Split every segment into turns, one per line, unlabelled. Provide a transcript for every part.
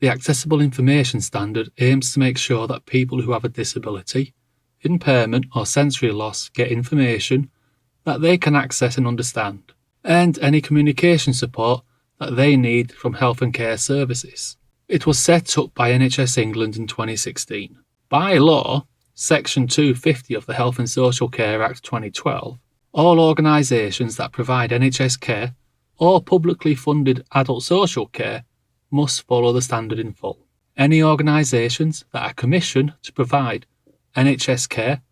The Accessible Information Standard aims to make sure that people who have a disability, impairment or sensory loss get information that they can access and understand, and any communication support that they need from health and care services. It was set up by NHS England in 2016. By law, Section 250 of the Health and Social Care Act 2012, all organisations that provide NHS care or publicly funded adult social care must follow the standard in full. Any organisations that are commissioned to provide NHS care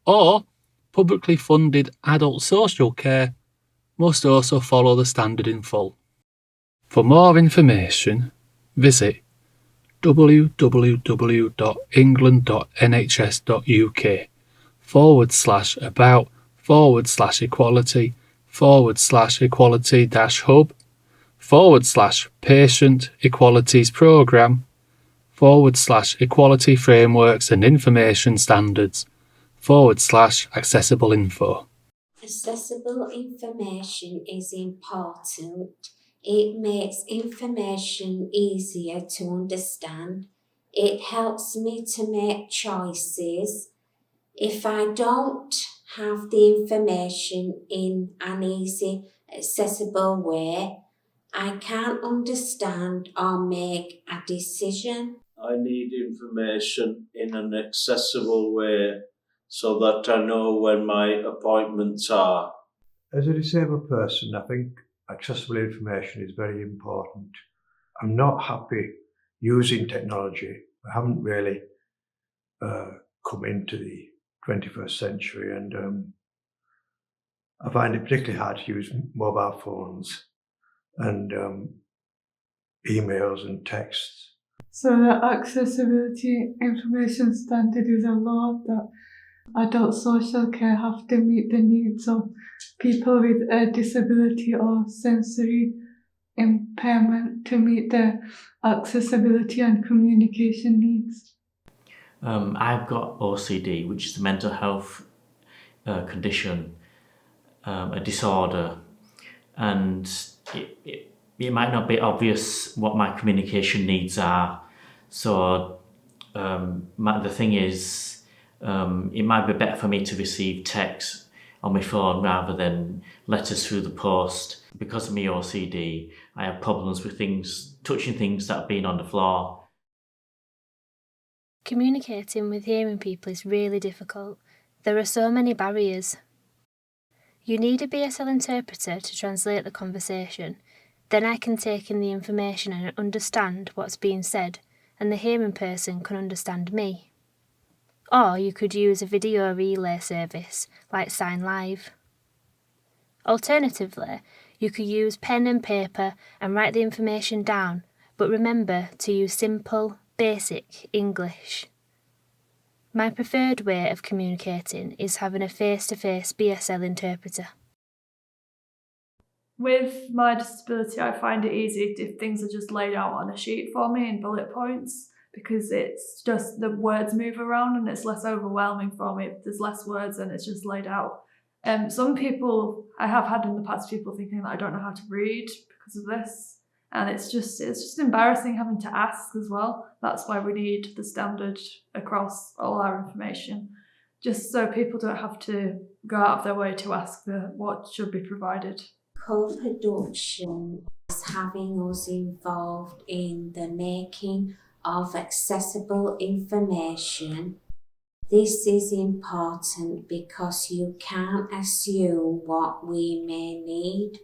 or publicly funded adult social care must also follow the standard in full. For more information, visit www.england.nhs.uk/about/equality-hub/patient equalities programme/equality frameworks and information standards/accessible info.
Accessible information is important. It makes information easier to understand. It helps me to make choices. If I don't have the information in an easy, accessible way, I can't understand or make a decision.
I need information in an accessible way so that I know when my appointments are.
As a disabled person, I think accessible information is very important. I'm not happy using technology. I haven't really come into the 21st century, and I find it particularly hard to use mobile phones and emails and texts.
So the Accessibility Information Standard is a law that adult social care have to meet the needs of people with a disability or sensory impairment to meet their accessibility and communication needs.
I've got OCD, which is a mental health condition, a disorder, and it might not be obvious what my communication needs are. So the thing is, it might be better for me to receive text on my phone rather than letters through the post. Because of my OCD, I have problems with touching things that have been on the floor.
Communicating with hearing people is really difficult. There are so many barriers. You need a BSL interpreter to translate the conversation. Then I can take in the information and understand what's being said, and the hearing person can understand me. Or you could use a video relay service like Sign Live. Alternatively, you could use pen and paper and write the information down, but remember to use simple, basic English. My preferred way of communicating is having a face-to-face BSL interpreter.
With my disability, I find it easy if things are just laid out on a sheet for me in bullet points, because it's just the words move around and it's less overwhelming for me if there's less words and it's just laid out. Some people, I have had in the past people thinking that I don't know how to read because of this, and it's just embarrassing having to ask as well. That's why we need the standard across all our information, just so people don't have to go out of their way to ask what should be provided.
Co-production is having us involved in the making of accessible information. This is important because you can't assume what we may need.